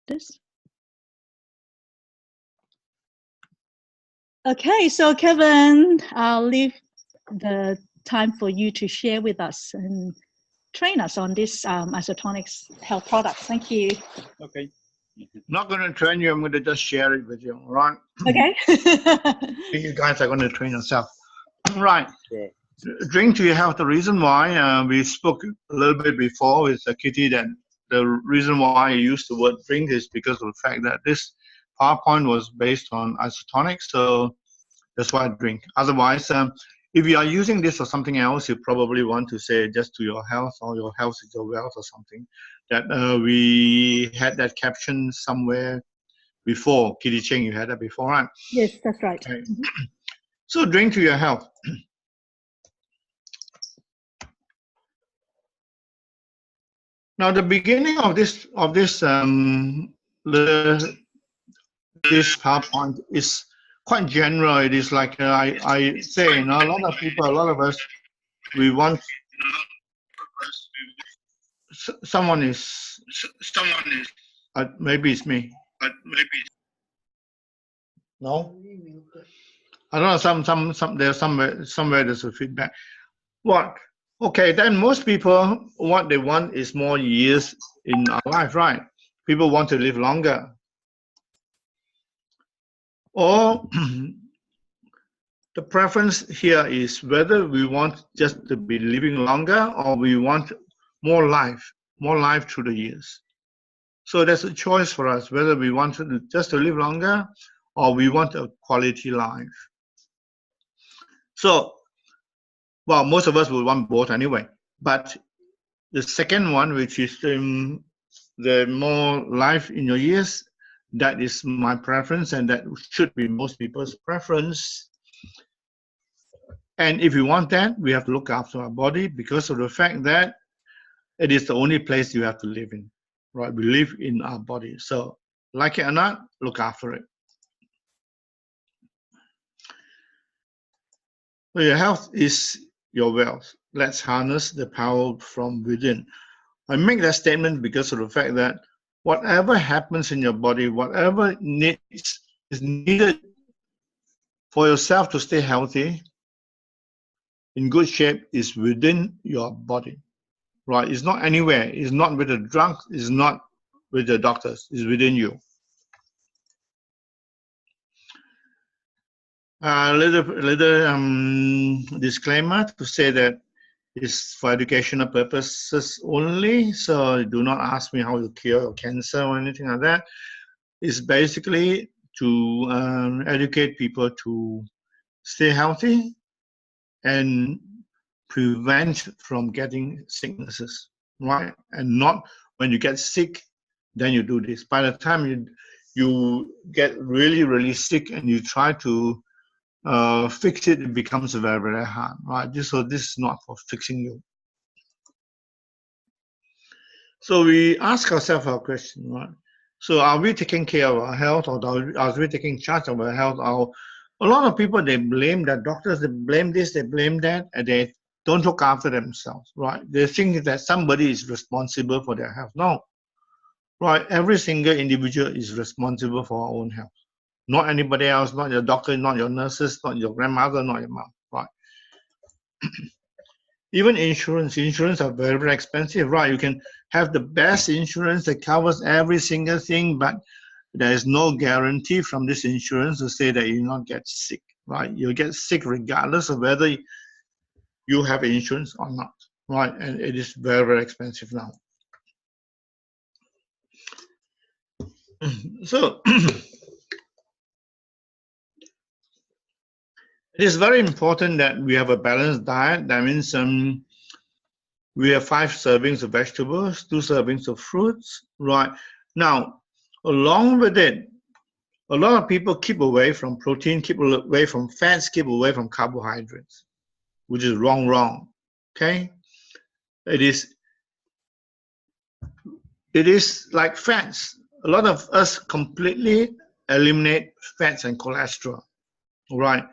this. Okay, so Kevin, I'll leave the time for you to share with us and train us on this Isotonics health products. Thank you. Okay. Not going to train you. I'm going to just share it with you. All right. Okay. You guys are going to train yourself. Right. Sure. Drink to your health. The reason why we spoke a little bit before with Kitty that the reason why I used the word drink is because of the fact that this PowerPoint was based on isotonics. So that's why I drink. Otherwise, if you are using this or something else, you probably want to say just to your health or your health is your wealth or something. That we had that caption somewhere before. Kitty Cheng, you had that before, right? Yes, that's right. Okay. So drink to your health. Now the beginning of this this PowerPoint is quite general. It is like I say, you know, a lot of people, a lot of us, we want. Someone is. Maybe it's me. No. I don't know. There's somewhere there's a feedback. What? Okay, then most people, what they want is more years in our life, right? People want to live longer. Or the preference here is whether we want just to be living longer or we want more life through the years. So there's a choice for us whether we want to just to live longer or we want a quality life. So, well, most of us will want both anyway. But the second one, which is the more life in your years, that is my preference, and that should be most people's preference. And if we want that, we have to look after our body because of the fact that it is the only place you have to live in, right? We live in our body. So, like it or not, look after it. So your health is your wealth. Let's harness the power from within. I make that statement because of the fact that whatever happens in your body, whatever is needed for yourself to stay healthy, in good shape, is within your body, right? It's not anywhere. It's not with the drugs. It's not with the doctors. It's within you. A little disclaimer to say that it's for educational purposes only, so do not ask me how to cure your cancer or anything like that. It's basically to educate people to stay healthy and prevent from getting sicknesses, right? And not when you get sick, then you do this. By the time you get really, really sick and you try to fix it, it becomes very, very hard, right? So this is not for fixing you. So we ask ourselves a question, right? So are we taking care of our health, or are we taking charge of our health? A lot of people, they blame the doctors, they blame this, they blame that, and they don't look after themselves, right? They think that somebody is responsible for their health. No, right? Every single individual is responsible for our own health. Not anybody else, not your doctor, not your nurses, not your grandmother, not your mom, right? Even insurance are very, very expensive, right? You can have the best insurance that covers every single thing, but there is no guarantee from this insurance to say that you not get sick, right? You'll get sick regardless of whether you have insurance or not, right? And it is very, very expensive now. So, it is very important that we have a balanced diet. That means we have 5 servings of vegetables, 2 servings of fruits, right? Now, along with it, a lot of people keep away from protein, keep away from fats, keep away from carbohydrates, which is wrong, okay? It is like fats. A lot of us completely eliminate fats and cholesterol, right?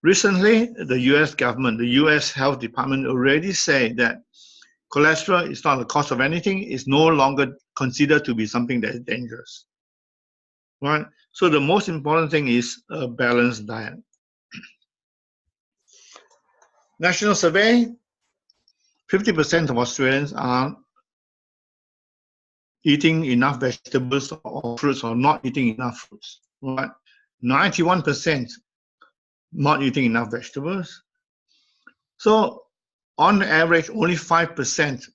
Recently, the US government, the US Health Department already said that cholesterol is not the cause of anything. It's no longer considered to be something that is dangerous, right? So the most important thing is a balanced diet. National survey, 50% of Australians are eating enough vegetables or fruits or not eating enough fruits, right? 91% not eating enough vegetables. So on average, only 5%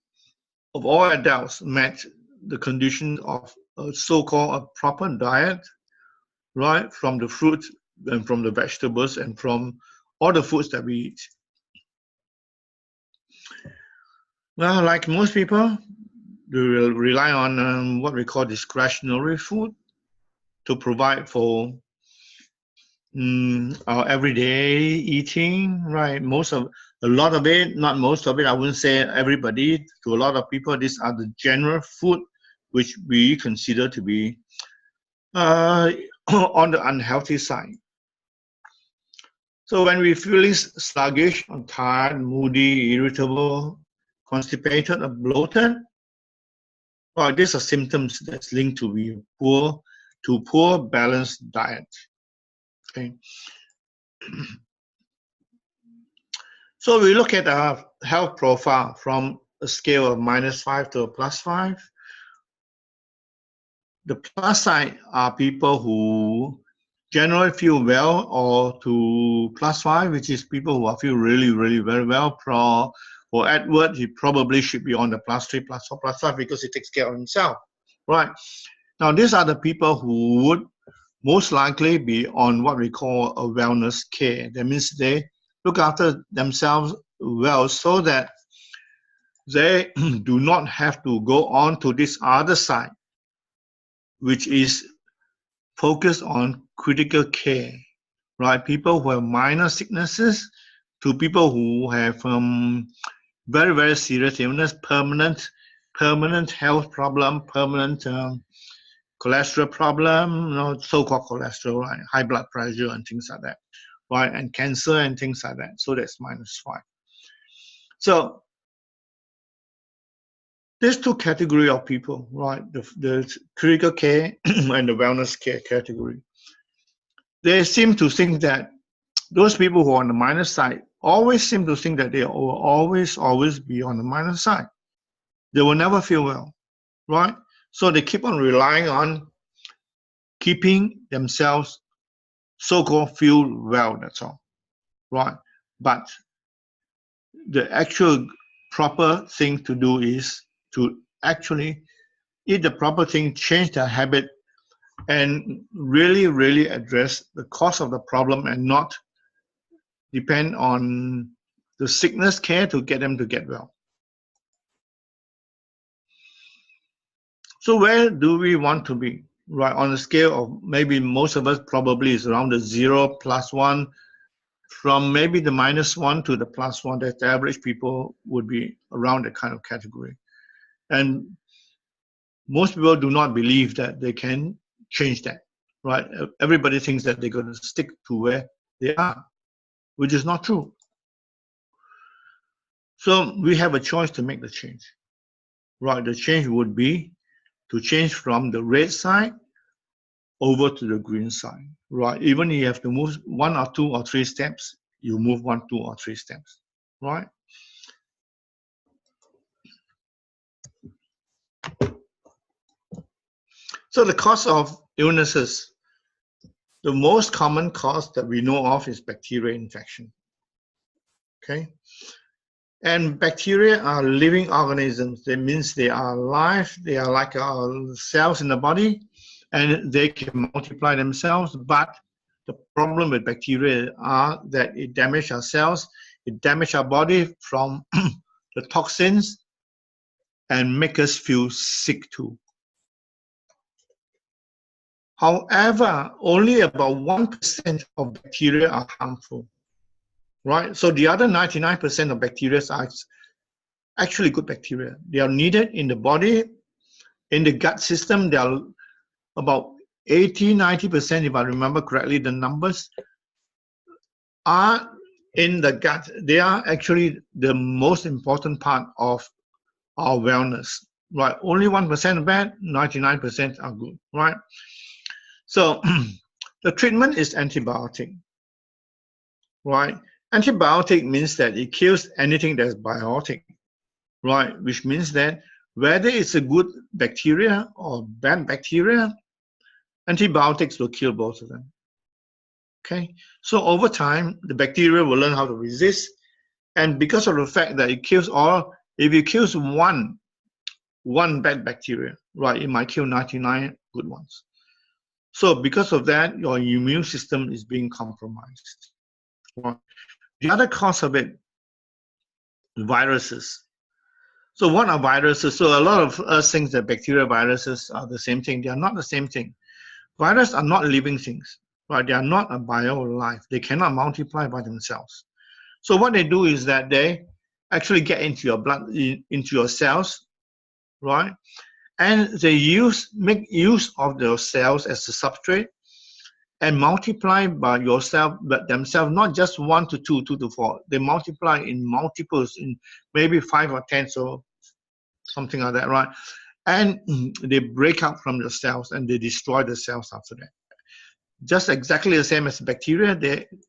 of all adults met the condition of a so-called a proper diet, right? From the fruit and from the vegetables and from all the foods that we eat. Well, like most people, we will rely on what we call discretionary food to provide for our everyday eating, right? A lot of it, not most of it, I wouldn't say everybody, to a lot of people, these are the general food which we consider to be on the unhealthy side. So when we feel sluggish or tired, moody, irritable, constipated or bloated, well, these are symptoms that's linked to poor balanced diet. Okay. So we look at our health profile from a scale of -5 to a +5. The plus side are people who generally feel well, or to +5, which is people who feel really, really very well. For Edward, he probably should be on the +3, +4, +5 because he takes care of himself, right? Now, these are the people who would most likely be on what we call a wellness care. That means they look after themselves well so that they do not have to go on to this other side, which is focused on critical care, right? People who have minor sicknesses to people who have very, very serious illness, permanent health problem, permanent cholesterol problem, so-called cholesterol, right? High blood pressure and things like that, right? And cancer and things like that. So that's -5. So there's two categories of people, right? The critical care and the wellness care category. They seem to think that those people who are on the minus side always seem to think that they will always be on the minus side. They will never feel well, right? So they keep on relying on keeping themselves so-called feel well, that's all, right? But the actual proper thing to do is to actually eat the proper thing, change their habit, and really, really address the cause of the problem and not depend on the sickness care to get them to get well. So where do we want to be? Right, on a scale of maybe most of us probably is around the 0 +1, from maybe the -1 to the +1, that the average people would be around that kind of category. And most people do not believe that they can change that, right? Everybody thinks that they're going to stick to where they are, which is not true. So we have a choice to make the change, right? The change would be to change from the red side over to the green side, right? Even if you have to move 1 or 2 or 3 steps, you move 1, 2 or 3 steps, right? So the cause of illnesses, the most common cause that we know of is bacterial infection, okay? And bacteria are living organisms. That means they are alive. They are like our cells in the body, and they can multiply themselves. But the problem with bacteria are that it damages our cells, it damages our body from the toxins, and make us feel sick too. However, only about 1% of bacteria are harmful, right? So the other 99% of bacteria are actually good bacteria. They are needed in the body, in the gut system. They are about 80–90%, if I remember correctly, the numbers are in the gut. They are actually the most important part of our wellness, right? Only 1% bad, 99% are good, right? So the treatment is antibiotic, right? Antibiotic means that it kills anything that's biotic, right? Which means that whether it's a good bacteria or bad bacteria, antibiotics will kill both of them. Okay, so over time, the bacteria will learn how to resist, and because of the fact that it kills all, if it kills one bad bacteria, right, it might kill 99 good ones. So because of that, your immune system is being compromised. Right. The other cause of it, viruses. So what are viruses? So a lot of us think that bacteria, viruses are the same thing. They are not the same thing. Viruses are not living things, right? They are not a bio life. They cannot multiply by themselves. So what they do is that they actually get into your blood, into your cells, right? And they make use of those cells as a substrate and multiply by yourself, but themselves, not just 1 to 2, 2 to 4. They multiply in multiples, in maybe 5 or 10, so something like that, right? And they break out from the cells and they destroy the cells after that. Just exactly the same as bacteria,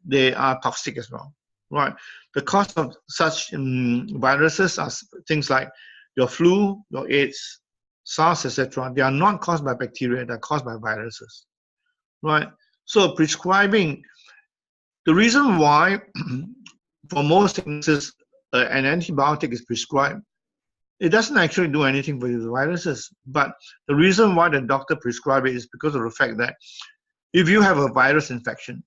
they are toxic as well, right? The cause of such viruses are things like your flu, your AIDS, SARS, etc. They are not caused by bacteria, they're caused by viruses, right? So prescribing, the reason why for most sicknesses an antibiotic is prescribed, it doesn't actually do anything for the viruses, but the reason why the doctor prescribes it is because of the fact that if you have a virus infection,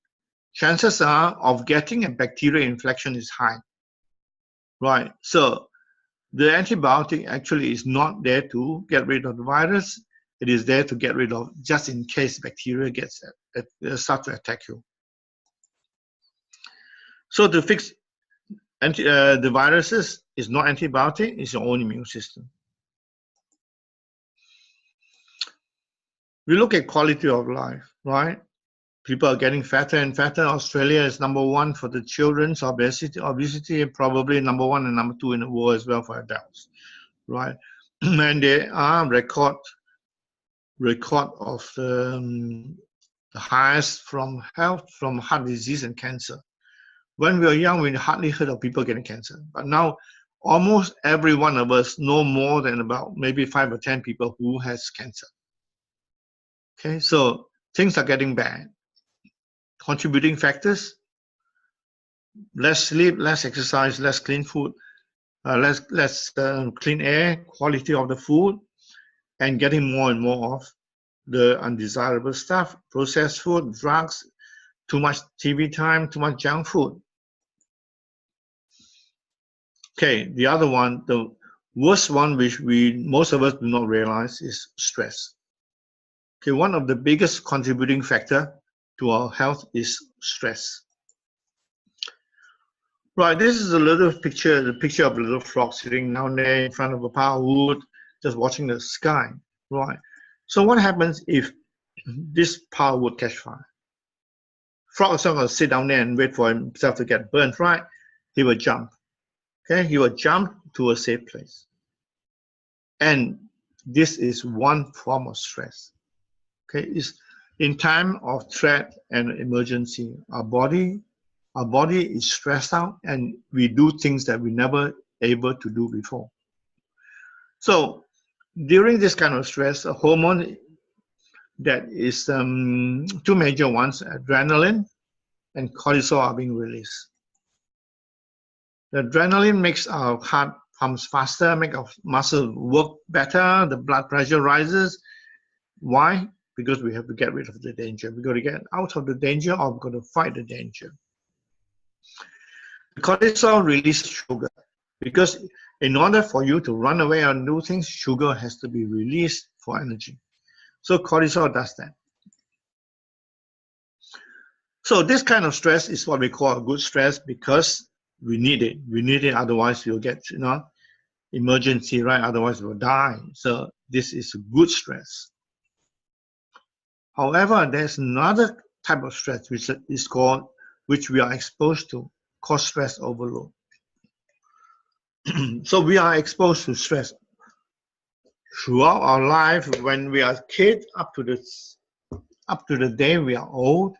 chances are of getting a bacterial infection is high, right? So the antibiotic actually is not there to get rid of the virus. It is there to get rid of, just in case bacteria start to attack you. So to fix the viruses is not antibiotic, it's your own immune system. We look at quality of life, right? People are getting fatter and fatter. Australia is #1 for the children's obesity, probably #1 and #2 in the world as well for adults, right? And there are record of the highest from heart disease and cancer. When we were young, we hardly heard of people getting cancer, but now almost every one of us know more than about maybe 5 or 10 people who has cancer. Okay, so things are getting bad. Contributing factors: less sleep, less exercise, less clean food, less clean air, quality of the food, and getting more and more of the undesirable stuff, processed food, drugs, too much TV time, too much junk food. Okay, the other one, the worst one, which most of us do not realize, is stress. Okay, one of the biggest contributing factor to our health is stress. Right, this is a little picture, the picture of a little frog sitting down there in front of a pile of wood, just watching the sky. Right. So what happens if this pile of wood catch fire? Frog is not going to sit down there and wait for himself to get burnt, right? He will jump. Okay, he will jump to a safe place. And this is one form of stress. Okay, it's in time of threat and emergency, our body is stressed out and we do things that we never able to do before. So during this kind of stress, a hormone that is two major ones, adrenaline and cortisol, are being released. The adrenaline makes our heart pumps faster, make our muscle work better, the blood pressure rises. Why? Because we have to get rid of the danger. We've got to get out of the danger, or we've got to fight the danger. The cortisol releases sugar, because in order for you to run away and do things, sugar has to be released for energy. So cortisol does that. So this kind of stress is what we call a good stress, because we need it. We need it, otherwise we'll get, emergency, right? Otherwise we'll die. So this is a good stress. However, there's another type of stress which we are exposed to, called stress overload. So we are exposed to stress throughout our life, when we are kids up to up to the day we are old.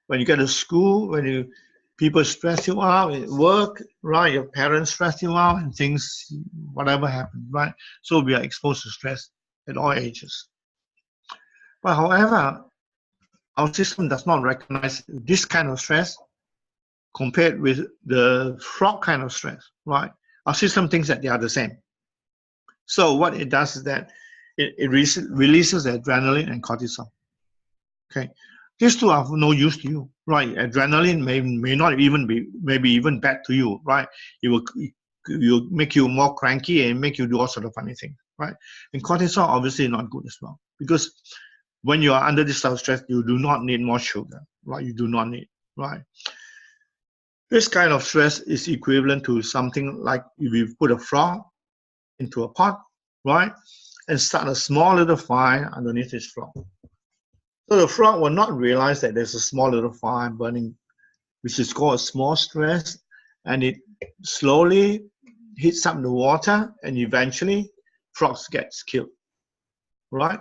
When you get to school, when people stress you out at work, right? Your parents stress you out and things, whatever happens, right? So we are exposed to stress at all ages. But however, our system does not recognize this kind of stress compared with the frog kind of stress, right? Our system thinks that they are the same. So what it does is that it releases adrenaline and cortisol. Okay, these two are of no use to you, right? Adrenaline may not even be, maybe even bad to you, right? It will make you more cranky and make you do all sort of funny things, right? And cortisol obviously not good as well, because when you are under this type of stress, you do not need more sugar, right? You do not need, right? This kind of stress is equivalent to something like if you put a frog into a pot, right? And start a small little fire underneath this frog. So the frog will not realize that there's a small little fire burning, which is called a small stress, and it slowly heats up the water, and eventually frogs gets killed, right?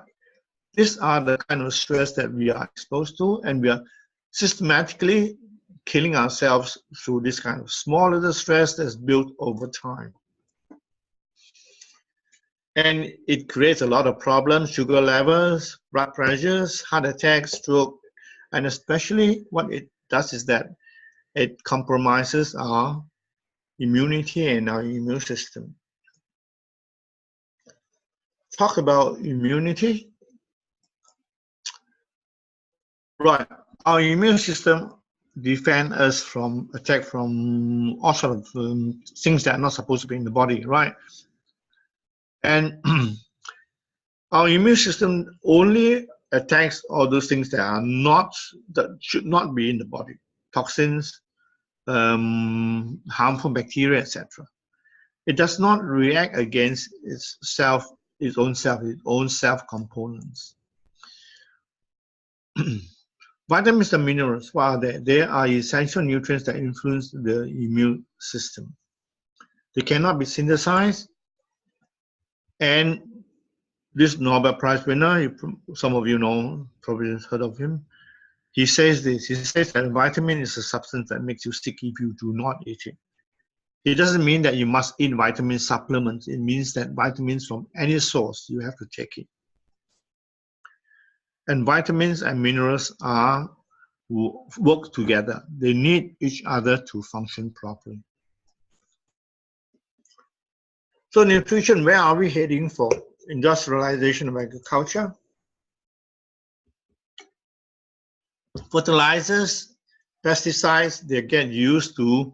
These are the kind of stress that we are exposed to, and we are systematically killing ourselves through this kind of small little stress that's built over time. And it creates a lot of problems: sugar levels, blood pressures, heart attacks, stroke, and especially what it does is that it compromises our immunity and our immune system. Talk about immunity. Right, our immune system defend us from attack from all sorts of things that are not supposed to be in the body, right? And our immune system only attacks all those things that are not, that should not be in the body: toxins, harmful bacteria, etc. It does not react against its own self components. Vitamins and minerals, what are they? They are essential nutrients that influence the immune system. They cannot be synthesized, and this Nobel Prize winner, some of you know, probably heard of him, he says this. He says that vitamin is a substance that makes you sick if you do not eat it. It doesn't mean that you must eat vitamin supplements. It means that vitamins from any source, you have to take it. And vitamins and minerals work together. They need each other to function properly. So nutrition, where are we heading for? Industrialization of agriculture. Fertilizers, pesticides, they get used to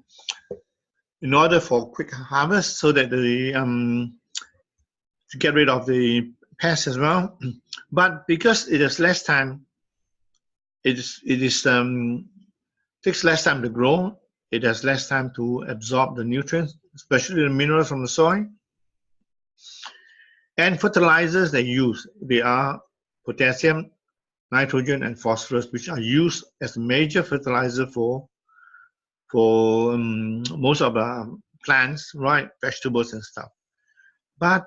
in order for quick harvest, so that they to get rid of the pests as well. But because it has less time, it takes less time to grow. It has less time to absorb the nutrients, especially the minerals from the soil. And fertilizers they use, they are potassium, nitrogen, and phosphorus, which are used as a major fertilizer for most of the plants, right, vegetables and stuff. But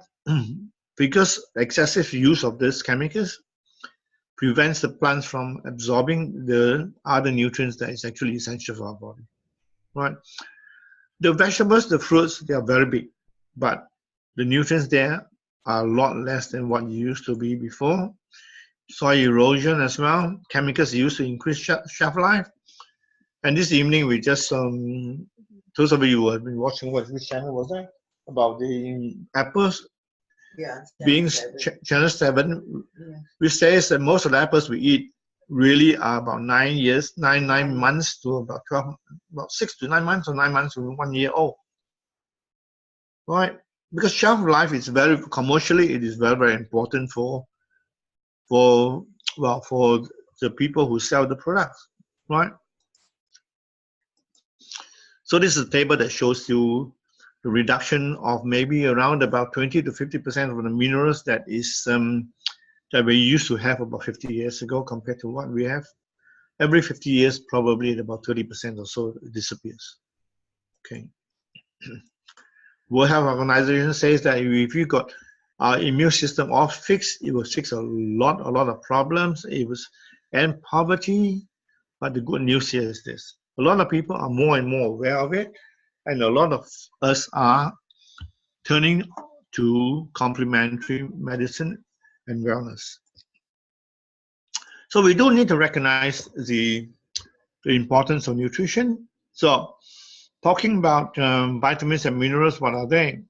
because excessive use of these chemicals prevents the plants from absorbing the other nutrients that is actually essential for our body, right? The vegetables, the fruits, they are very big, but the nutrients there are a lot less than what used to be before. Soil erosion as well, chemicals used to increase shelf life. And this evening we just, those of you who have been watching, which channel was that? About the apples. Yeah, being channel 7, yeah, which says that most of the apples we eat really are about 9 months to about 12, about 6 to 9 months, or 9 months to 1 year old, right? Because shelf life is very, commercially, it is very, very important for the people who sell the products, right? So this is a table that shows you the reduction of maybe around about 20 to 50% of the minerals that is that we used to have about 50 years ago compared to what we have. Every 50 years, probably about 30% or so disappears. Okay. World Health Organization says that if you got our immune system off fixed, it will fix a lot of problems. It was and poverty. But the good news here is this: a lot of people are more and more aware of it, and a lot of us are turning to complementary medicine and wellness. So we do need to recognize the importance of nutrition. So talking about vitamins and minerals, what are they?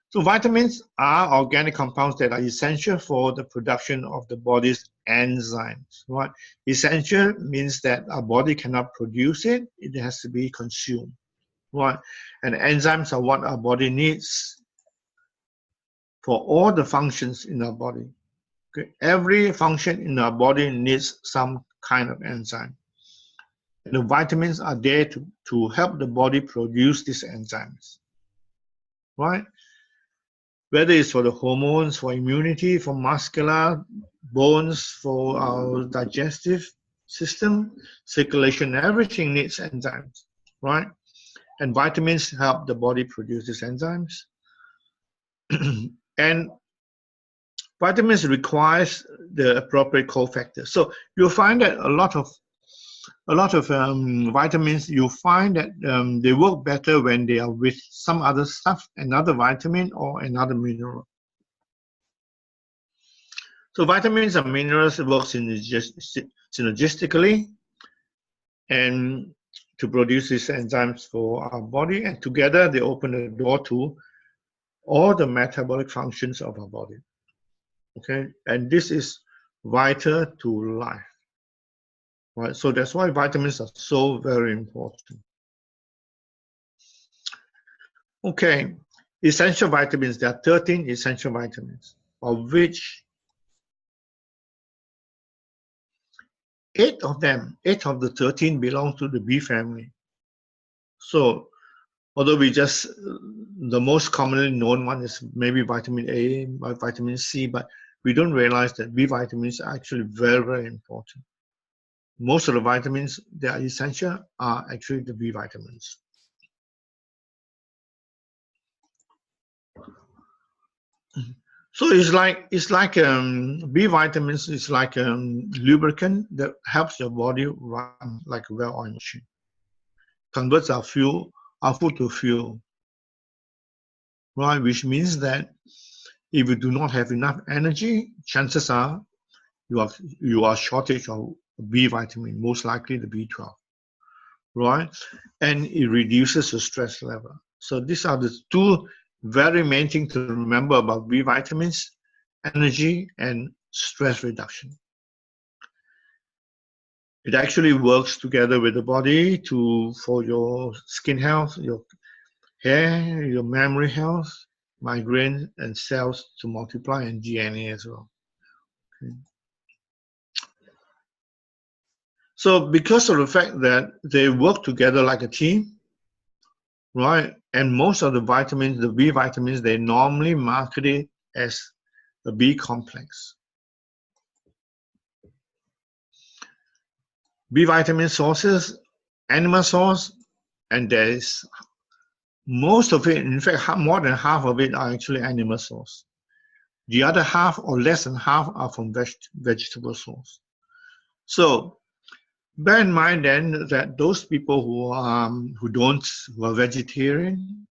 So vitamins are organic compounds that are essential for the production of the body's enzymes. Right? Essential means that our body cannot produce it; it has to be consumed. Right? And enzymes are what our body needs for all the functions in our body. Okay? Every function in our body needs some kind of enzyme. And the vitamins are there to help the body produce these enzymes. Right? Whether it's for the hormones, for immunity, for muscular, bones, for our digestive system, circulation, everything needs enzymes, right? And vitamins help the body produce these enzymes. And vitamins requires the appropriate cofactors. So you'll find that a lot of vitamins, you find that they work better when they are with some other stuff, another vitamin or another mineral. So vitamins and minerals work synergistically and to produce these enzymes for our body, and together they open the door to all the metabolic functions of our body. Okay, and this is vital to life. Right, so that's why vitamins are so very important. Okay, essential vitamins. There are 13 essential vitamins, of which 8 of the 13 belong to the B family. So, although the most commonly known one is maybe vitamin A, vitamin C, but we don't realize that B vitamins are actually very, very important. Most of the vitamins that are essential are actually the B vitamins. So it's like B vitamins is like a lubricant that helps your body run like a well-oiled machine. Converts our food to fuel, right? Which means that if you do not have enough energy, chances are you are shortage of B vitamin, most likely the B12, right? And it reduces your stress level. So these are the two very main things to remember about B vitamins: energy and stress reduction. It actually works together with the body for your skin health, your hair, your memory health, migraine, and cells to multiply, and DNA as well. Okay. So because of the fact that they work together like a team, right? And most of the vitamins, the B vitamins, they normally market it as a B complex. B vitamin sources, animal source, and there is most of it, in fact, more than half of it are actually animal source. The other half or less than half are from vegetable source. So bear in mind then that those people who are vegetarian,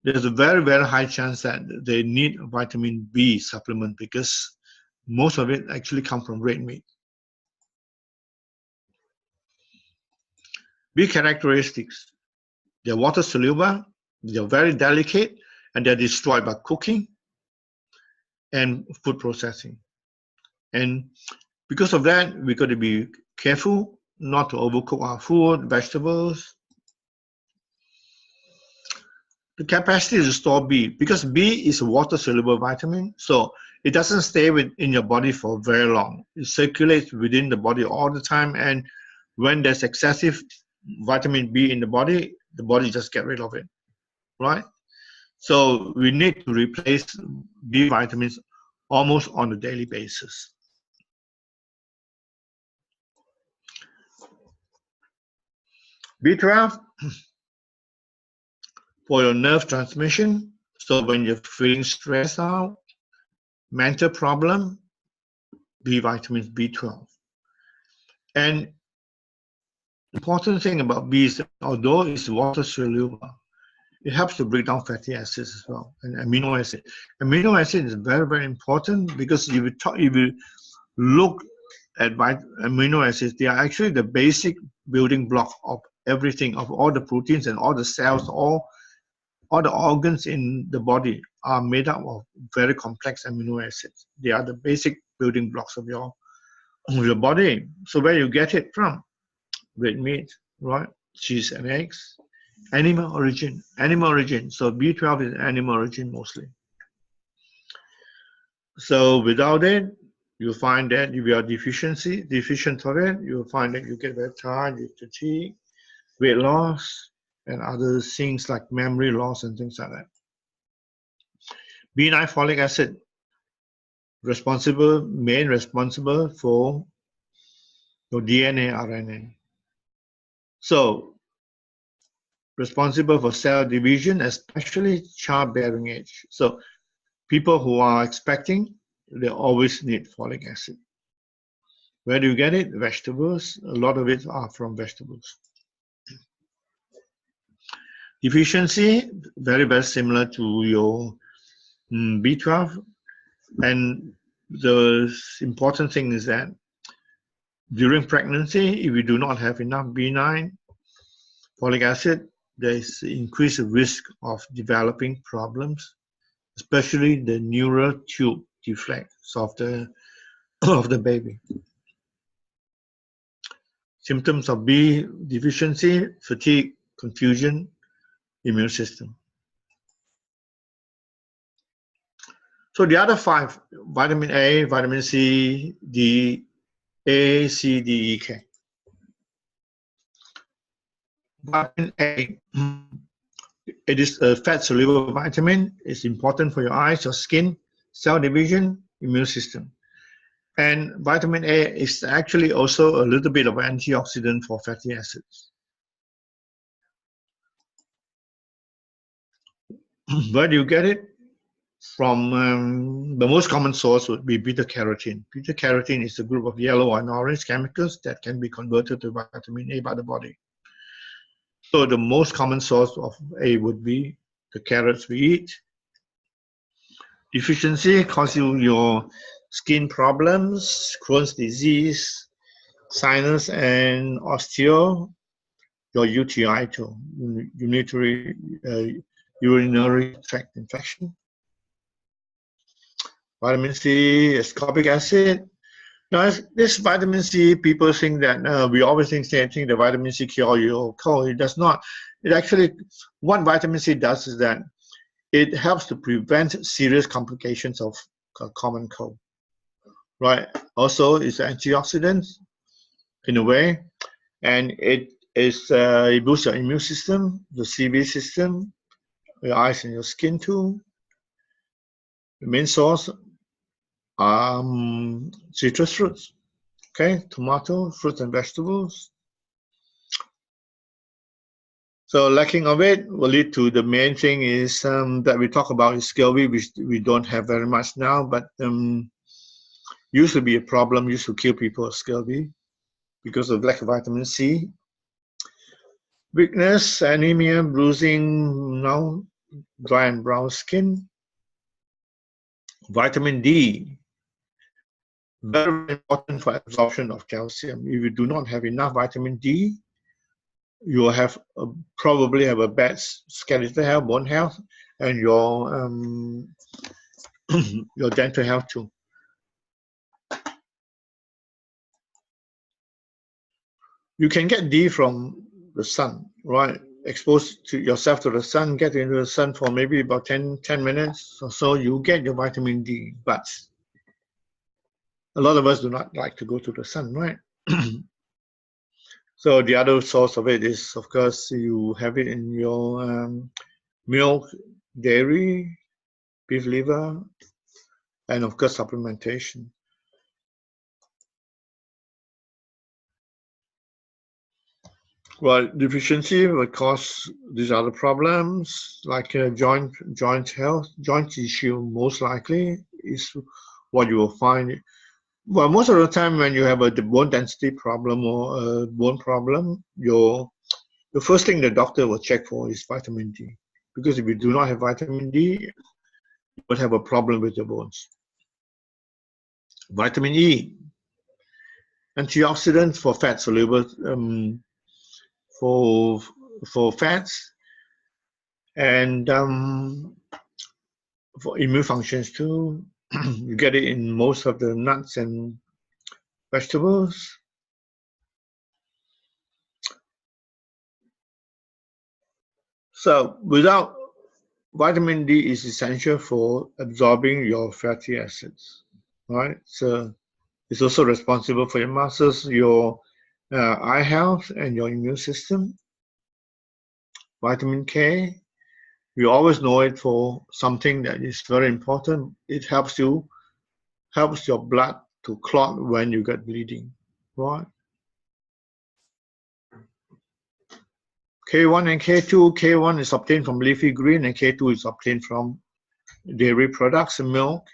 there's a very, very high chance that they need a vitamin B supplement because most of it actually comes from red meat. B characteristics: they're water soluble, they're very delicate, and they're destroyed by cooking and food processing. And because of that, we got to be careful not to overcook our food, vegetables. The capacity to store B, because B is a water-soluble vitamin, so it doesn't stay in your body for very long. It circulates within the body all the time, and when there's excessive vitamin B in the body just gets rid of it, right? So we need to replace B vitamins almost on a daily basis. B12 for your nerve transmission. So when you're feeling stressed out, mental problem, B vitamins B12. And important thing about B is that although it's water soluble, it helps to break down fatty acids as well, and amino acid. Amino acid is very, very important because if you look at amino acids, they are actually the basic building block of everything, of all the proteins and all the cells, all the organs in the body are made up of very complex amino acids. They are the basic building blocks of your body. So where you get it from? Red meat, right? Cheese and eggs. Animal origin. So B12 is animal origin mostly. So without it, you'll find that if you are deficient of it, you'll find that you get very tired, you fatigue, weight loss, and other things like memory loss and things like that. B9 folic acid, main responsible for your DNA, RNA. So responsible for cell division, especially childbearing age. So people who are expecting, they always need folic acid. Where do you get it? Vegetables. A lot of it are from vegetables. Deficiency, very, very similar to your B12. And the important thing is that during pregnancy, if you do not have enough B9 folic acid, there is increased risk of developing problems, especially the neural tube defects of the baby. Symptoms of B deficiency: fatigue, confusion, immune system. So the other 5, vitamin A, vitamin C, D, A, C, D, E, K. Vitamin A, it is a fat-soluble vitamin. It's important for your eyes, your skin, cell division, immune system. And vitamin A is actually also a little bit of antioxidant for fatty acids. Where do you get it? From the most common source would be beta-carotene. Beta-carotene is a group of yellow and orange chemicals that can be converted to vitamin A by the body. So the most common source of A would be the carrots we eat. Deficiency causes your skin problems, Crohn's disease, sinus and osteo, your UTI too, urinary tract infection. Vitamin C, ascorbic acid. Now, this vitamin C, people think that we always think the vitamin C cure your cold. It does not. It actually, what vitamin C does is that it helps to prevent serious complications of common cold, right? Also, it's antioxidant in a way, and it boosts your immune system, the CV system, your eyes and your skin too. The main source are citrus fruits, okay, tomato, fruits and vegetables. So lacking of it will lead to the main thing is that we talk about is scurvy, which we don't have very much now, but used to be a problem, used to kill people with scurvy because of lack of vitamin C. Weakness, anemia, bruising, now dry and brown skin. Vitamin D, very important for absorption of calcium. If you do not have enough vitamin D, you will have probably have a bad skeletal health, bone health, and your your dental health too. You can get D from the sun, right? Expose yourself to the sun, get into the sun for maybe about 10 minutes or so, you get your vitamin D. But a lot of us do not like to go to the sun, right? So the other source of it is, of course, you have it in your milk, dairy, beef liver, and of course supplementation. Well, deficiency will cause these other problems like joint health, joint issue most likely is what you will find Well, most of the time when you have a bone density problem or a bone problem, the first thing the doctor will check for is vitamin D. Because if you do not have vitamin D, you will have a problem with your bones. Vitamin E, antioxidants for fat soluble, for fats, and for immune functions too. You get it in most of the nuts and vegetables. So without vitamin D is essential for absorbing your fatty acids, right? So it's also responsible for your muscles, your eye health, and your immune system. Vitamin K, we always know it for something that is very important. It helps your blood to clot when you get bleeding, right? K1 and K2, K1 is obtained from leafy green and K2 is obtained from dairy products and milk.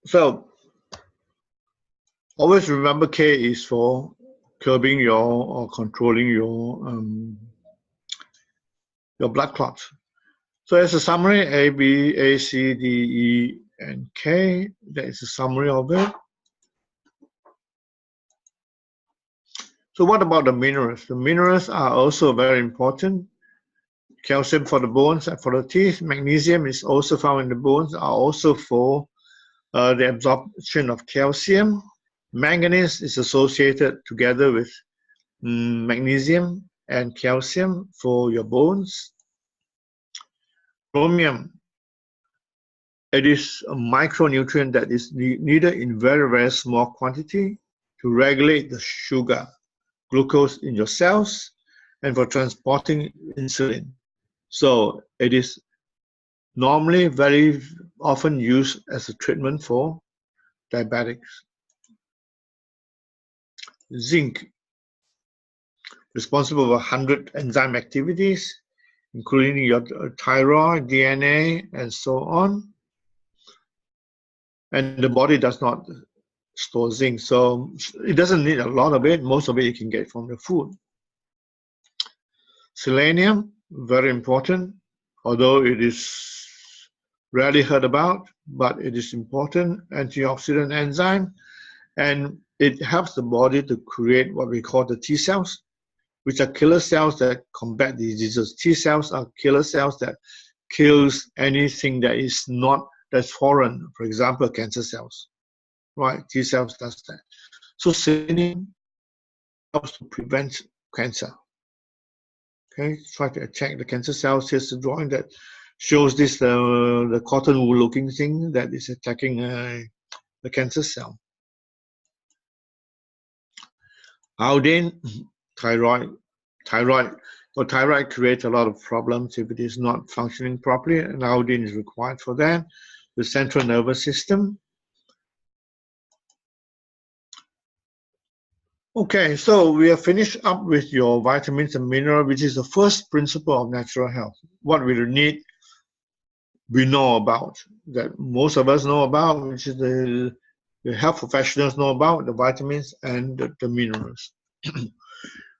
So always remember K is for curbing or controlling your blood clots. So as a summary, A, B, A, C, D, E, and K, that is a summary of it. So what about the minerals? The minerals are also very important. Calcium for the bones and for the teeth. Magnesium is also found in the bones, are also for the absorption of calcium. Manganese is associated together with magnesium and calcium for your bones. Chromium, it is a micronutrient that is needed in very, very small quantity to regulate the sugar, glucose in your cells, and for transporting insulin. So it is normally very often used as a treatment for diabetics. Zinc, responsible for 100 enzyme activities, including your thyroid, DNA, and so on. And the body does not store zinc, so it doesn't need a lot of it. Most of it you can get from the food. Selenium, very important, although it is rarely heard about, but it is important antioxidant enzyme, and it helps the body to create what we call the T cells, which are killer cells that combat diseases. T cells are killer cells that kills anything that is not, that's foreign, for example, cancer cells, right? T cells does that. So selenium helps to prevent cancer. Okay, try to attack the cancer cells. Here's a drawing that shows this, the cotton wool looking thing that is attacking the cancer cell. Iodine, thyroid. Well, thyroid creates a lot of problems if it is not functioning properly, and iodine is required for that. The central nervous system. Okay, so we have finished up with your vitamins and minerals, which is the first principle of natural health. What we need, we know about, that most of us know about, which is the health professionals know about, the vitamins and the minerals.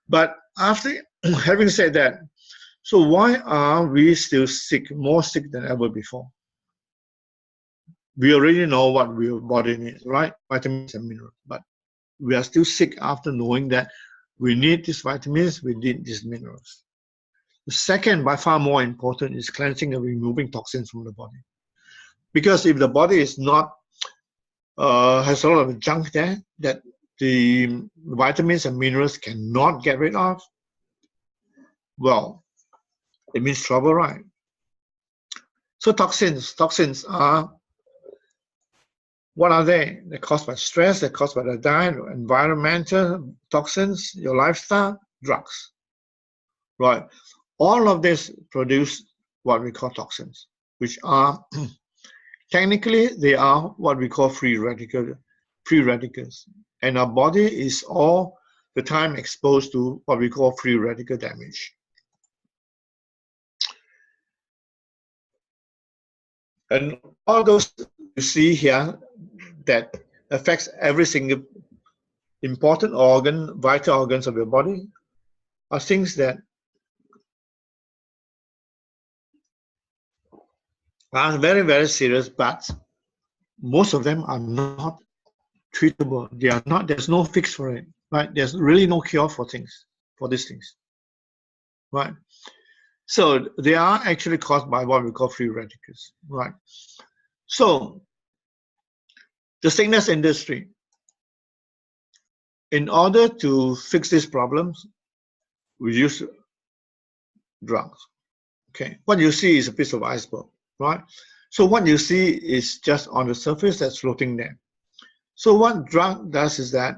But after having said that, so why are we still sick, more sick than ever before? We already know what our body needs, right? Vitamins and minerals. But we are still sick after knowing that we need these vitamins, we need these minerals. The second, by far more important, is cleansing and removing toxins from the body. Because if the body is not, has a lot of junk there that the vitamins and minerals cannot get rid of, well, it means trouble, right? So toxins are, what are they? They're caused by stress, they're caused by the diet, environmental toxins, your lifestyle, drugs, right? All of this produce what we call toxins, which are, technically, they are what we call free radicals. And our body is all the time exposed to what we call free radical damage. And all those you see here that affects every single important organ, vital organs of your body, are things that are very, very serious, but most of them are not treatable. They are not, there's no fix for it, right? There's really no cure for things, for these things, right? So they are actually caused by what we call free radicals, right? So the sickness industry, in order to fix these problems, we use drugs. Okay, what you see is a piece of iceberg, right? So what you see is just on the surface that's floating there. So what drug does is that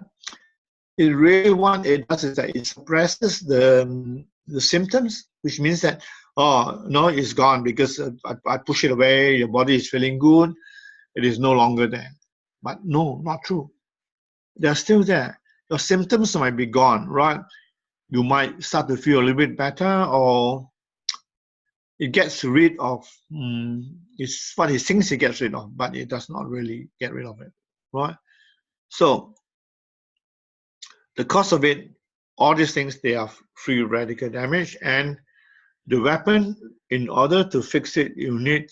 it really what it does is that it suppresses the symptoms, which means that, oh no, it's gone because I push it away, your body is feeling good, it is no longer there. But no, not true. They're still there. Your symptoms might be gone, right? You might start to feel a little bit better, or it gets rid of, it's what it thinks it gets rid of, but it does not really get rid of it, right? So the cause of it, all these things, they are free radical damage, and the weapon, in order to fix it, you need,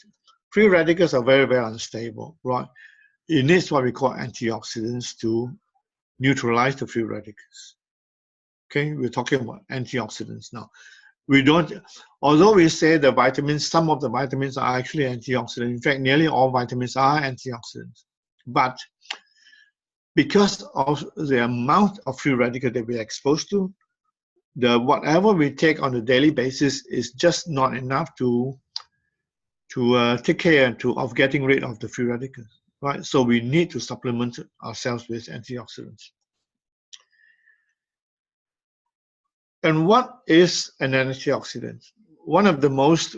free radicals are very, very unstable, right? It needs what we call antioxidants to neutralize the free radicals. Okay, we're talking about antioxidants now. We don't, although we say the vitamins, some of the vitamins are actually antioxidants. In fact, nearly all vitamins are antioxidants. But because of the amount of free radical that we're exposed to, whatever we take on a daily basis is just not enough to take care of getting rid of the free radicals, right? So we need to supplement ourselves with antioxidants. And what is an antioxidant? One of the most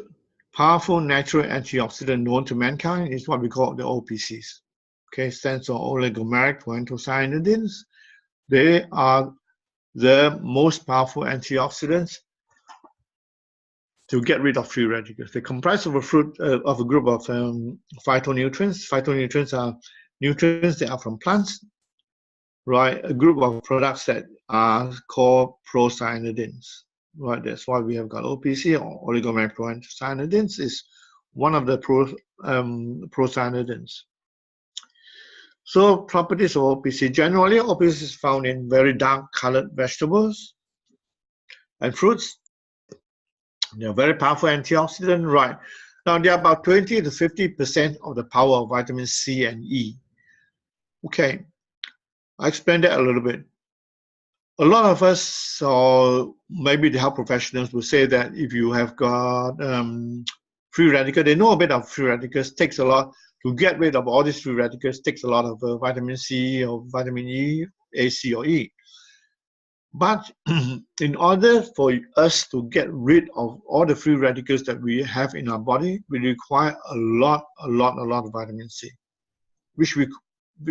powerful natural antioxidants known to mankind is what we call the OPCs. Okay, stands for oligomeric proanthocyanidins. They are the most powerful antioxidants to get rid of free radicals. They comprise of a group of phytonutrients. Phytonutrients are nutrients that are from plants, right? A group of products that are called procyanidins, right? That's why we have got OPC, or oligomeric proanthocyanidins is one of the procyanidins. So properties of OPC. Generally, OPC is found in very dark colored vegetables and fruits. They're very powerful antioxidant, right? Now, they're about 20 to 50% of the power of vitamin C and E. Okay, I explained that a little bit. A lot of us, or maybe the health professionals, will say that if you have got free radical, they know a bit of free radicals, takes a lot to get rid of all these free radicals, takes a lot of vitamin C or vitamin E, A, C, or E. But in order for us to get rid of all the free radicals that we have in our body, we require a lot of vitamin C, which we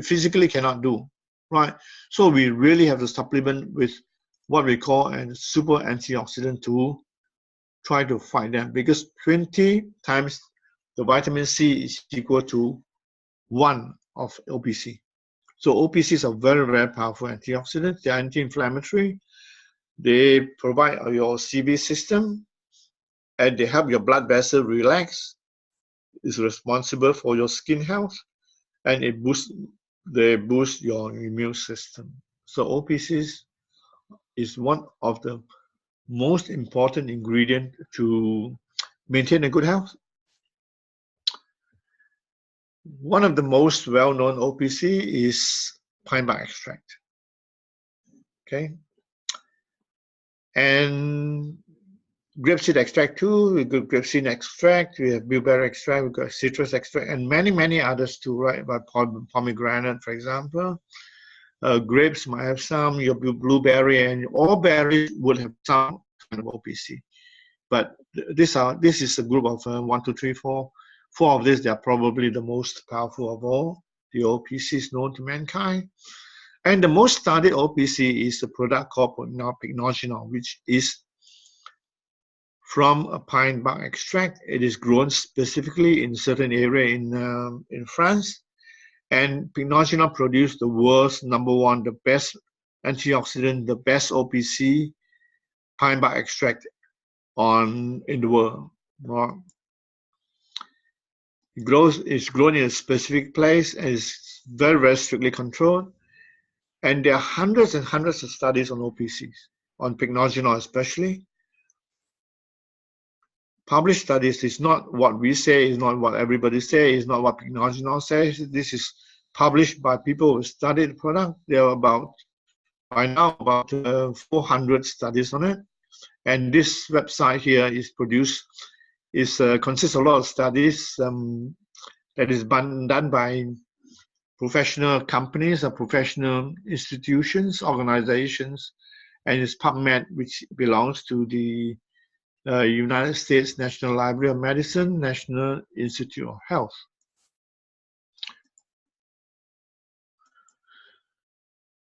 physically cannot do, right? So we really have to supplement with what we call a super antioxidant to try to fight them, because 20 times the vitamin C is equal to 1 of OPC. So OPCs are very, very powerful antioxidants. They are anti-inflammatory. They provide your CV system, and they help your blood vessel relax. It's responsible for your skin health, and they boost your immune system. So OPCs is one of the most important ingredients to maintain a good health. One of the most well-known OPC is pine bark extract. Okay, and grapeseed extract too. We got grapeseed extract. We have blueberry extract. We got citrus extract, and many others too. Right, about pomegranate, for example. Grapes might have some. Your blueberry and all berries would have some kind of OPC. But this is a group of 1, 2, 3, 4. 4 of these, they are probably the most powerful of all the OPCs known to mankind. And the most studied OPC is a product called pycnogenol, which is from a pine bark extract. It is grown specifically in certain area in France, and Pycnogenol produced the world's #1, the best antioxidant, the best OPC pine bark extract in the world. It's grown in a specific place and is very, very strictly controlled. And there are hundreds and hundreds of studies on OPCs, on Pycnogenol especially. Published studies is not what we say, is not what everybody says, is not what Pycnogenol says. This is published by people who studied the product. There are by now about 400 studies on it. And this website here consists of a lot of studies that is done by professional companies or professional institutions, organizations, and it's PubMed, which belongs to the United States National Library of Medicine, National Institute of Health.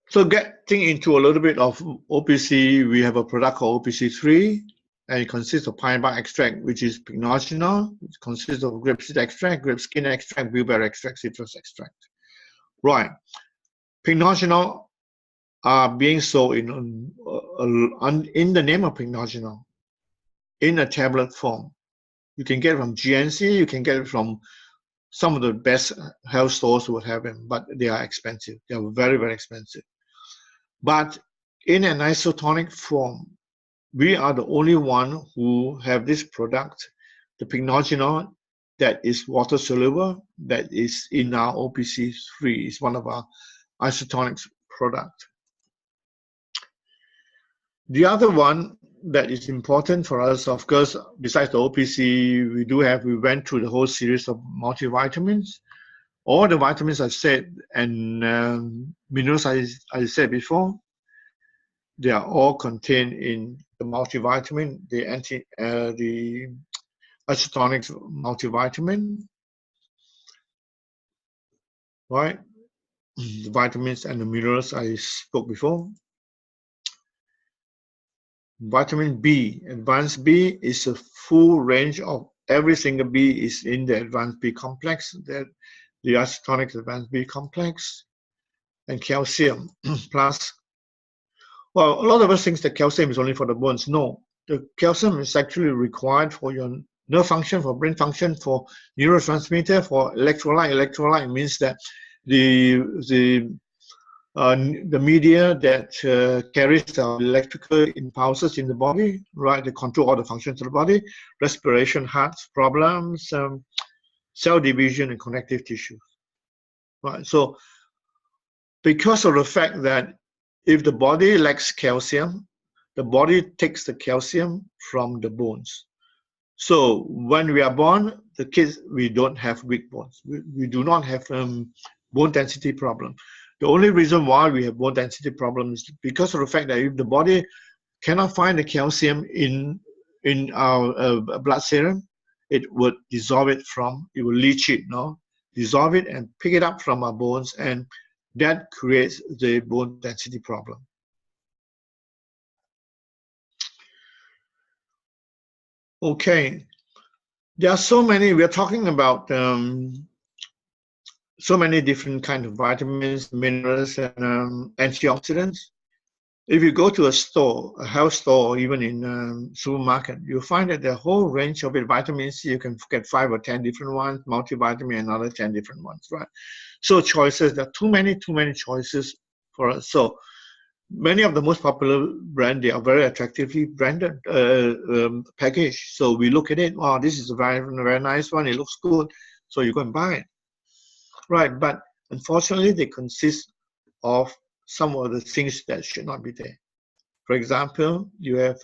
So getting into a little bit of OPC, we have a product called OPC3, and it consists of pine bark extract, which is Pycnogenol. It consists of grapeseed extract, grape skin extract, blueberry extract, citrus extract. Right. Pycnogenol are being sold in the name of Pycnogenol in a tablet form. You can get it from GNC, you can get it from some of the best health stores who would have them, but they are expensive. They are very, very expensive. But in an isotonic form, we are the only one who have this product, the Pycnogenol, that is water soluble, that is in our OPC3. It's one of our isotonics product. The other one that is important for us, of course, besides the OPC, we went through the whole series of multivitamins. All the vitamins I said and minerals I said before, they are all contained in the multivitamin, the isotonics multivitamin, right? The vitamins and the minerals I spoke before. Vitamin B, advanced B is a full range of every single B is in the advanced B complex, the isotonic advanced B complex, and calcium plus. Well, a lot of us think that calcium is only for the bones. No, the calcium is actually required for your nerve function, for brain function, for neurotransmitter, for electrolyte. Electrolyte means that the media that carries the electrical impulses in the body, right? They control all the functions of the body, respiration, heart problems, cell division, and connective tissue, right? So because of the fact that if the body lacks calcium, the body takes the calcium from the bones. So when we are born, the kids, we don't have weak bones. We do not have bone density problem. The only reason why we have bone density problems is because of the fact that if the body cannot find the calcium in our blood serum, it would dissolve it it will leach it, dissolve it and pick it up from our bones, and that creates the bone density problem. Okay, there are so many, we're talking about so many different kinds of vitamins, minerals, and antioxidants. If you go to a store, a health store, or even in supermarket, you'll find that the whole range of it, vitamins, you can get 5 or 10 different ones, multivitamin, another 10 different ones, right? So choices, there are too many choices for us. So many of the most popular brands, they are very attractively branded, packaged. So we look at it, wow, this is a very, very nice one, it looks good, so you go and buy it. Right, but unfortunately, they consist of some of the things that should not be there. For example, you have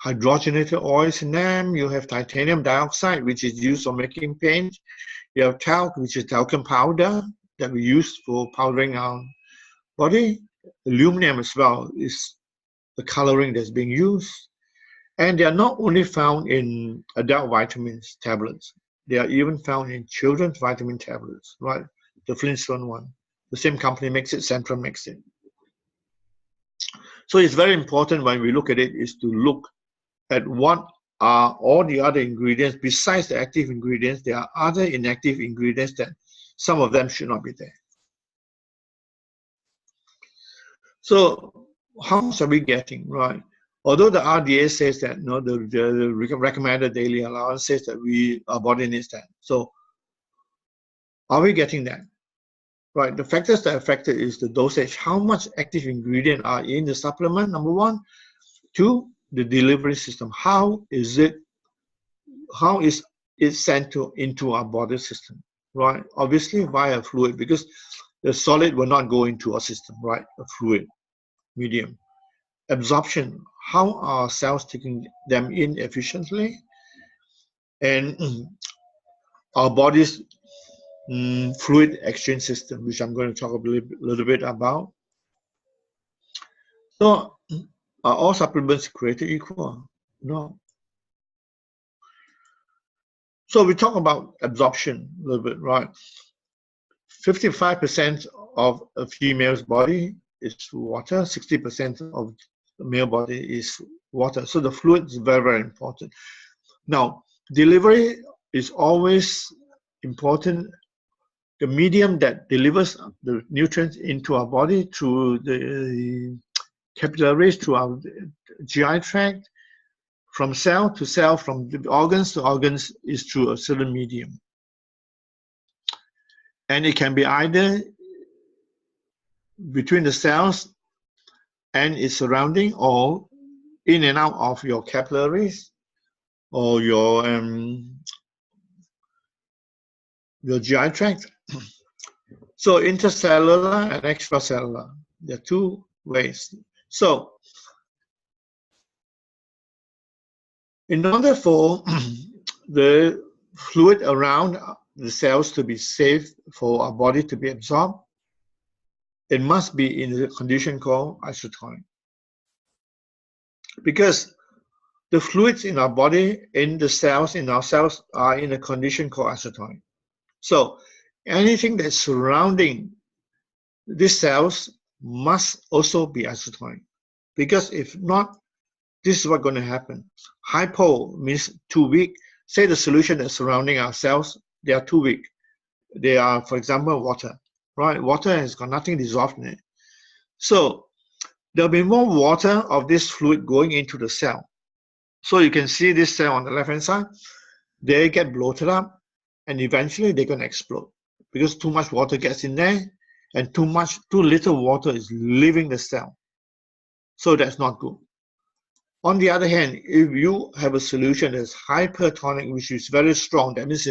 hydrogenated oils in them, you have titanium dioxide, which is used for making paint, you have talc, which is talcum powder that we use for powdering our body, aluminum as well is the coloring that's being used, and they are not only found in adult vitamins tablets, they are even found in children's vitamin tablets, right? The Flintstone one. The same company makes it, Centrum makes it. So it's very important when we look at it is to look at what are all the other ingredients. Besides the active ingredients, there are other inactive ingredients that some of them should not be there. So how much are we getting, right? Although the RDA says that, no, the recommended daily allowance says that our body needs that. So are we getting that? Right, the factors that affect it is the dosage, how much active ingredient are in the supplement, number one. Two, the delivery system. How is it sent into our body system, right? Obviously via fluid, because the solid will not go into our system, right? A fluid medium. Absorption, how are cells taking them in efficiently? And our body's fluid exchange system, which I'm going to talk a little bit about. So, are all supplements created equal? No. So we talk about absorption a little bit, right? 55% of a female's body is water, 60% of the male body is water. So the fluid is very, very important. Now, delivery is always important. The medium that delivers the nutrients into our body through the capillaries, through our GI tract, from cell to cell, from organs to organs, is through a certain medium. And it can be either between the cells and its surrounding, or in and out of your capillaries, or your GI tract. So intercellular and extracellular, there are two ways. So in order for the fluid around the cells to be safe for our body to be absorbed, it must be in a condition called isotonic. Because the fluids in our body, in our cells, are in a condition called isotonic. So anything that's surrounding these cells must also be isotonic. Because if not, this is what's going to happen. Hypo means too weak. Say the solution that's surrounding our cells, they are too weak. They are, for example, water, right? Water has got nothing dissolved in it. So there'll be more water of this fluid going into the cell. So you can see this cell on the left-hand side, they get bloated up, and eventually they're going to explode because too much water gets in there, and too little water is leaving the cell. So that's not good. On the other hand, if you have a solution that's hypertonic, which is very strong, that means,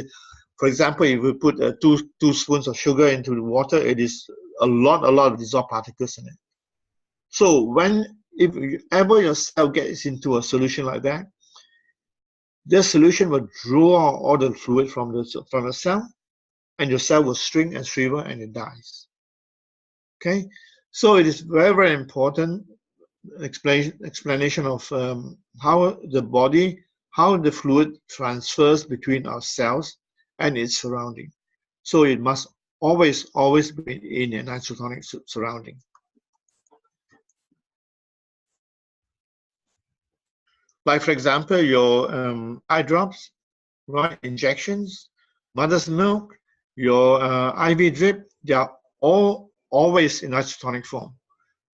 for example, if you put two spoons of sugar into the water, it is a lot of dissolved particles in it. So if ever your cell gets into a solution like that, the solution will draw all the fluid from the cell, and your cell will shrink and shrivel and it dies. Okay, so it is very, very important explanation of how the fluid transfers between our cells and its surrounding. So it must always be in an isotonic surrounding. Like, for example, your eye drops, right? Injections, mother's milk, your IV drip, they are all always in isotonic form.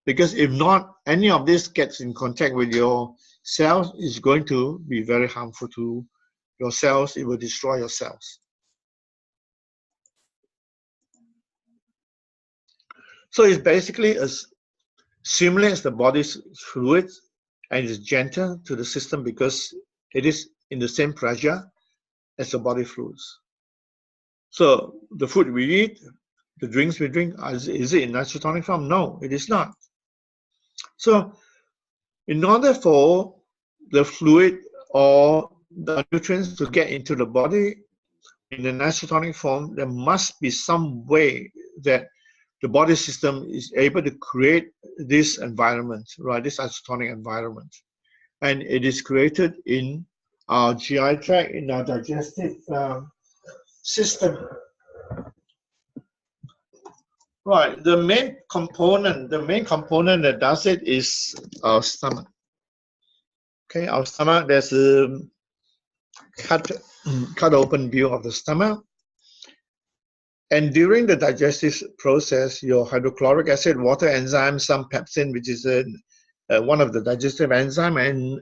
Because if not, any of this gets in contact with your cells, is going to be very harmful to your cells. It will destroy your cells. So it's basically as simulates the body's fluid, and is gentle to the system because it is in the same pressure as the body fluids. So the food we eat, the drinks we drink, is it in isotonic form? No, it is not. So in order for the fluid or the nutrients to get into the body in an isotonic form, there must be some way that the body system is able to create this environment, right? This isotonic environment. And it is created in our GI tract, in our digestive system. Right, the main component that does it is our stomach. Okay, our stomach, there's a cut open view of the stomach. And during the digestive process, your hydrochloric acid, water enzyme, some pepsin, which is one of the digestive enzyme, and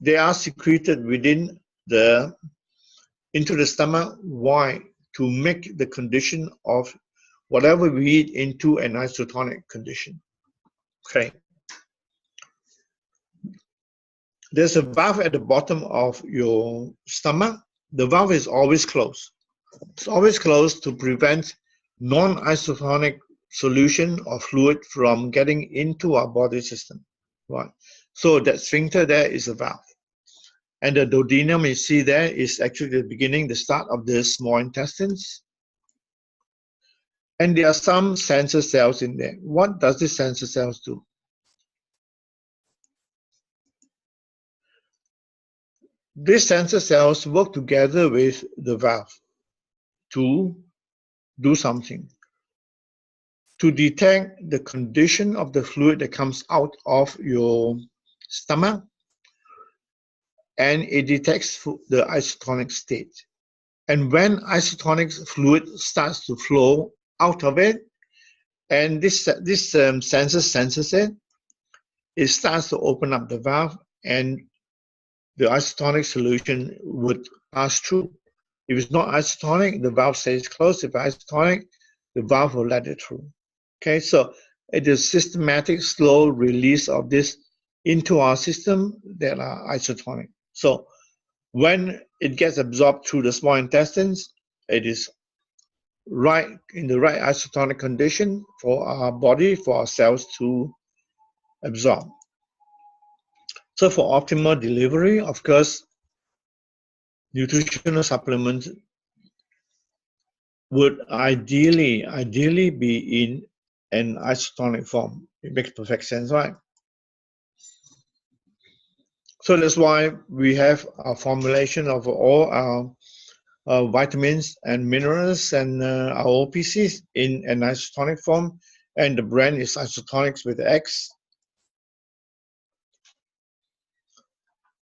they are secreted within into the stomach. Why? To make the condition of whatever we eat into an isotonic condition. Okay. There's a valve at the bottom of your stomach. The valve is always closed. It's always closed to prevent non-isotonic solution or fluid from getting into our body system. Right. So that sphincter there is a valve. And the duodenum you see there is actually the beginning, the start of the small intestines. And there are some sensor cells in there. What does these sensor cells do? These sensor cells work together with the valve to do something, to detect the condition of the fluid that comes out of your stomach, and it detects the isotonic state. And when isotonic fluid starts to flow out of it, and this sensor senses it, it starts to open up the valve, and the isotonic solution would pass through. If it's not isotonic, the valve stays closed. If isotonic, the valve will let it through. Okay, so it is systematic, slow release of this into our system that are isotonic. So when it gets absorbed through the small intestines, it is right in the right isotonic condition for our body, for our cells to absorb. So for optimal delivery, of course, nutritional supplements would ideally be in an isotonic form. It makes perfect sense, right? So that's why we have a formulation of all our vitamins and minerals and our OPCs in an isotonic form, and the brand is Isotonics with X.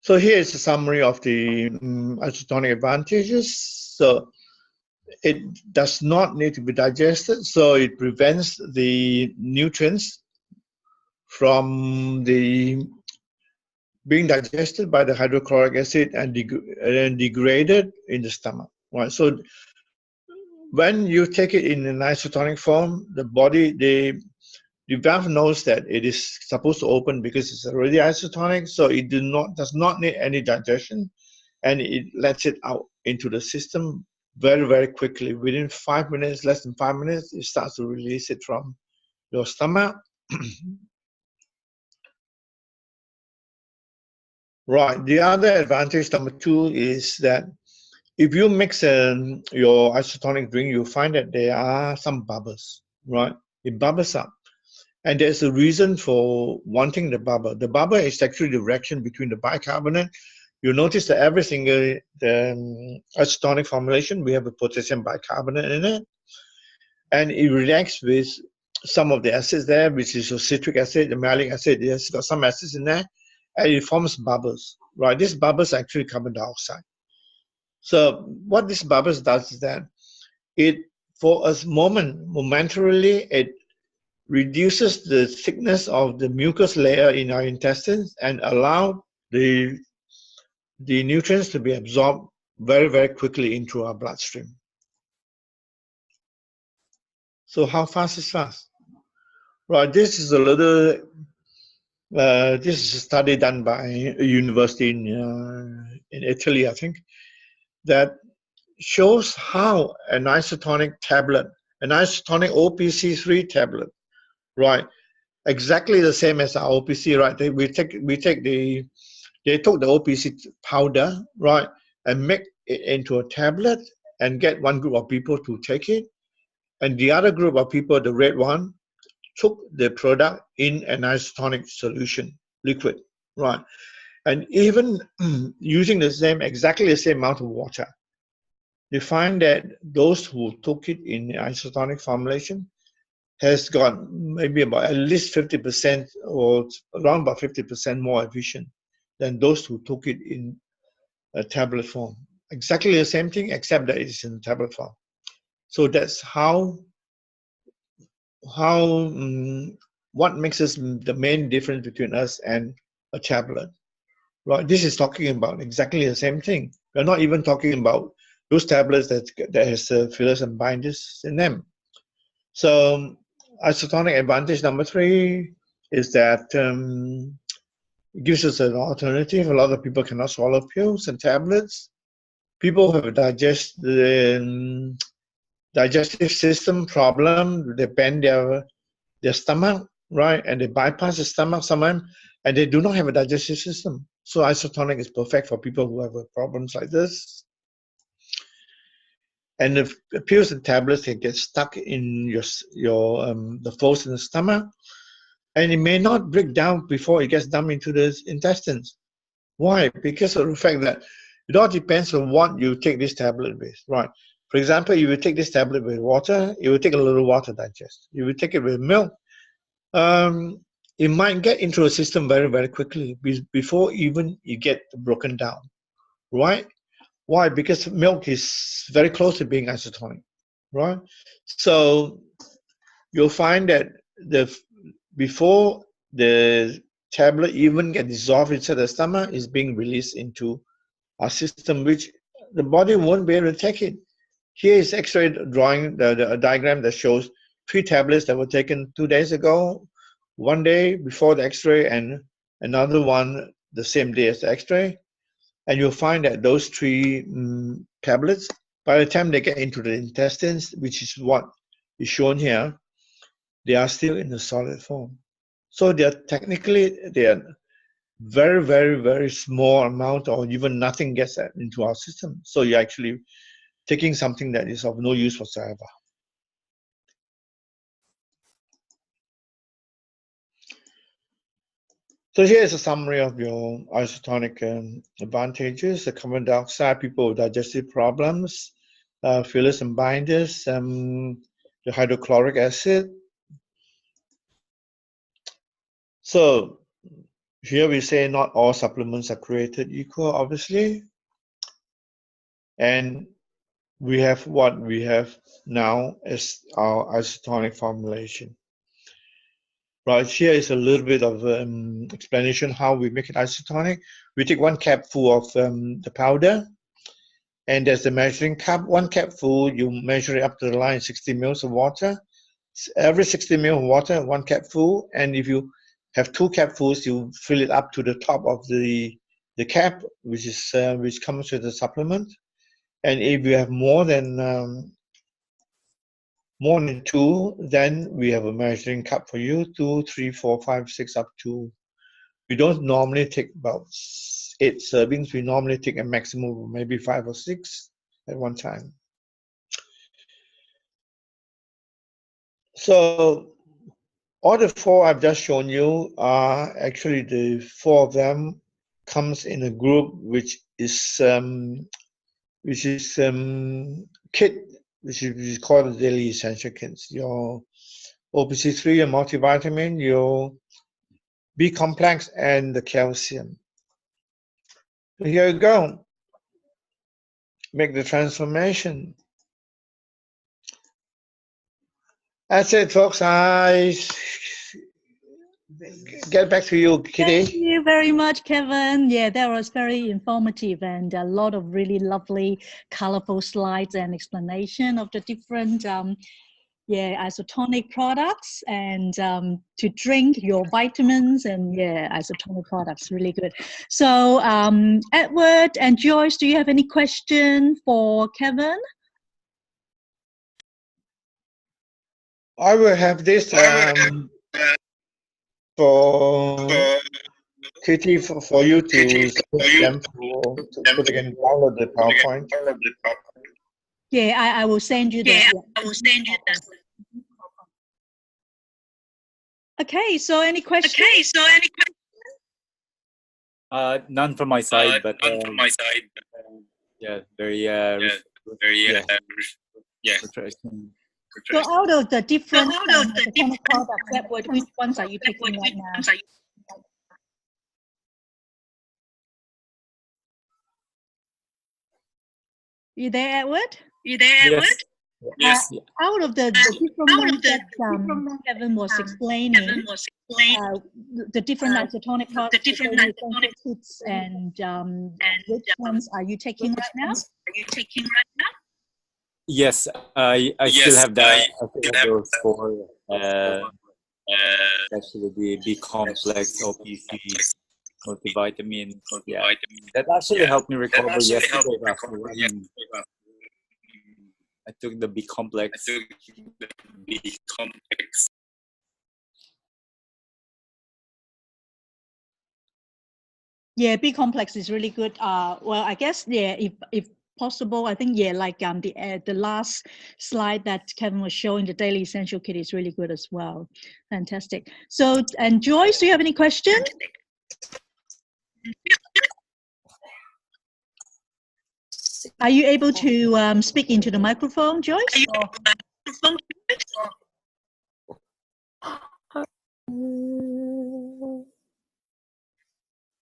So here is a summary of the isotonic advantages. So it does not need to be digested, so it prevents the nutrients from being digested by the hydrochloric acid and degraded in the stomach. Right. So when you take it in an isotonic form, the body, the valve knows that it is supposed to open because it's already isotonic, so it does not need any digestion, and it lets it out into the system very, very quickly. Within 5 minutes, less than 5 minutes, it starts to release it from your stomach. Right. The other advantage, number 2, is that if you mix your isotonic drink, you'll find that there are some bubbles, right? It bubbles up. And there's a reason for wanting the bubble. The bubble is actually the reaction between the bicarbonate. You'll notice that every single isotonic formulation, we have a potassium bicarbonate in it. And it reacts with some of the acids there, which is your citric acid, the malic acid. It's got some acids in there, and it forms bubbles, right? These bubbles are actually carbon dioxide. So what this bubbles does is that it, for a moment, momentarily, it reduces the thickness of the mucus layer in our intestines and allow the nutrients to be absorbed very, very quickly into our bloodstream. So how fast is fast? Right, this is a little, this is a study done by a university in Italy, I think, that shows how an isotonic tablet, an isotonic OPC3 tablet, right, exactly the same as our OPC, right? They took the OPC powder, right, and make it into a tablet and get one group of people to take it, and the other group of people, the red one, took the product in an isotonic solution, liquid, right, and even using exactly the same amount of water, they find that those who took it in isotonic formulation has got maybe about at least 50% or around about 50% more efficient than those who took it in a tablet form. Exactly the same thing, except that it's in tablet form. So that's what makes us the main difference between us and a tablet. Right? This is talking about exactly the same thing. We're not even talking about those tablets that has fillers and binders in them. So isotonic advantage number 3 is that it gives us an alternative. A lot of people cannot swallow pills and tablets. People have a digestive system problem. They bend their stomach, right? And they bypass the stomach sometimes, and they do not have a digestive system. So isotonic is perfect for people who have problems like this. And the pills and tablets can get stuck in the folds in the stomach, and it may not break down before it gets dumped into the intestines. Why? Because of the fact that it all depends on what you take this tablet with, right? For example, if you take this tablet with water, it will take a little while to digest. If you take it with milk, it might get into a system very, very quickly before even you get broken down, right? Why? Because milk is very close to being isotonic, right? So you'll find that before the tablet even get dissolved inside the stomach, is being released into our system, which the body won't be able to take it. Here is X-ray drawing, the diagram that shows 3 tablets that were taken 2 days ago, 1 day before the X-ray, and another one the same day as the X-ray. And you'll find that those 3 tablets, by the time they get into the intestines, which is what is shown here, they are still in the solid form. So they are very, very, very small amount, or even nothing gets into our system. So you're actually taking something that is of no use whatsoever. So here is a summary of your isotonic advantages. The carbon dioxide, people with digestive problems, fillers and binders, the hydrochloric acid. So here we say not all supplements are created equal, obviously. And we have what we have now as our isotonic formulation. Right, here is a little bit of explanation how we make it isotonic. We take 1 cup full of the powder, and there's the measuring cup. 1 cup full, you measure it up to the line 60 mils of water. Every 60 ml of water, 1 cup full, and if you have 2 cupfuls, you fill it up to the top of the cap, which comes with the supplement. And if you have more than 2, then we have a measuring cup for you, 2, 3, 4, 5, 6, up to. We don't normally take about 8 servings. We normally take a maximum of maybe 5 or 6 at one time. So all the 4 I've just shown you are actually the 4 of them comes in a group which is kit, which is called the daily essential kits. Your OPC3, your multivitamin, your B complex, and the calcium. So here you go. Make the transformation. That's it, folks. I get back to you, Kitty. Thank you very much, Kevin. Yeah, that was very informative and a lot of really lovely, colorful slides and explanation of the different isotonic products and to drink your vitamins and isotonic products. Really good. So Edward and Joyce, do you have any question for Kevin? I will have this for Kitty for you to so they can download the PowerPoint. Yeah, I will send you that. I will send you that. Okay, so any questions? None from my side, but yeah, very refreshing. So out of the different hydroponic products, Edward, which ones are you taking right now? You there, Edward? Yes. Yes. Out of the different ones that Kevin was explaining, the different isotonic products, kits, and which ones are you taking right now? Yes. I still have that. I still have those four, especially the B complex, OPC, multivitamin. Yeah, that actually helped me recover yesterday after running. I took the B complex. Yeah, B complex is really good. Well, I guess if possible, I think like the last slide that Kevin was showing, the daily essential kit is really good as well. Fantastic. So, and Joyce, do you have any questions? Are you able to speak into the microphone, Joyce?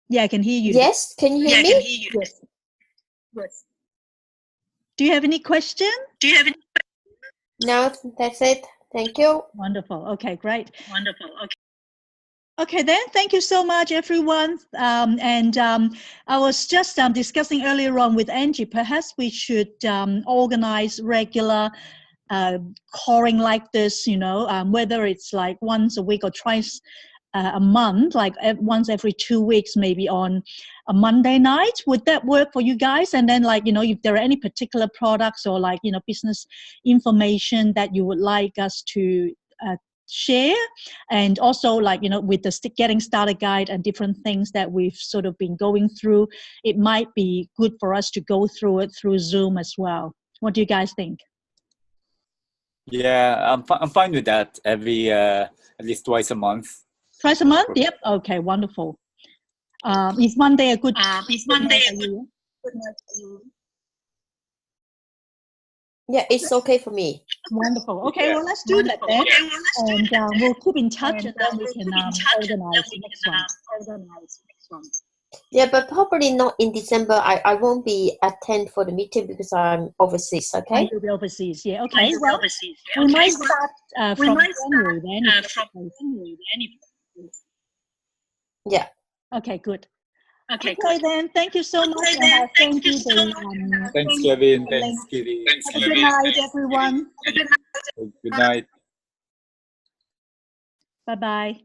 Yeah, I can hear you. Yes, can you hear me? Yes. Do you have any question? No, that's it. Thank you. Wonderful. Okay, great. Okay, then thank you so much, everyone. I was just discussing earlier on with Angie, perhaps we should organize regular calling like this, whether it's like once a week or twice a month, like once every 2 weeks, maybe on a Monday night. Would that work for you guys? And then if there are any particular products or business information that you would like us to share, and also with the getting started guide and different things that we've sort of been going through, it might be good for us to go through it through Zoom as well. What do you guys think? Yeah, I'm fine with that. Every at least twice a month. Twice a month? Yep. Okay, wonderful. Is Monday a good night for you? Yeah, it's okay for me. Wonderful. Okay, well, let's do that then. And we'll keep in touch, and then we can organize the next one. Yeah, but probably not in December. I won't be attend for the meeting because I'm overseas, okay? You'll be overseas, yeah. Okay, well, we might start from January then. Yeah. Okay, good. Okay, then. Thank you so much. Thank you. Thanks, Kevin. Thanks, Kitty. Have a good night, everyone. Good night. Bye-bye.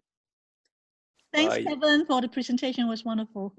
Thanks, Bye. Kevin, for the presentation. It was wonderful.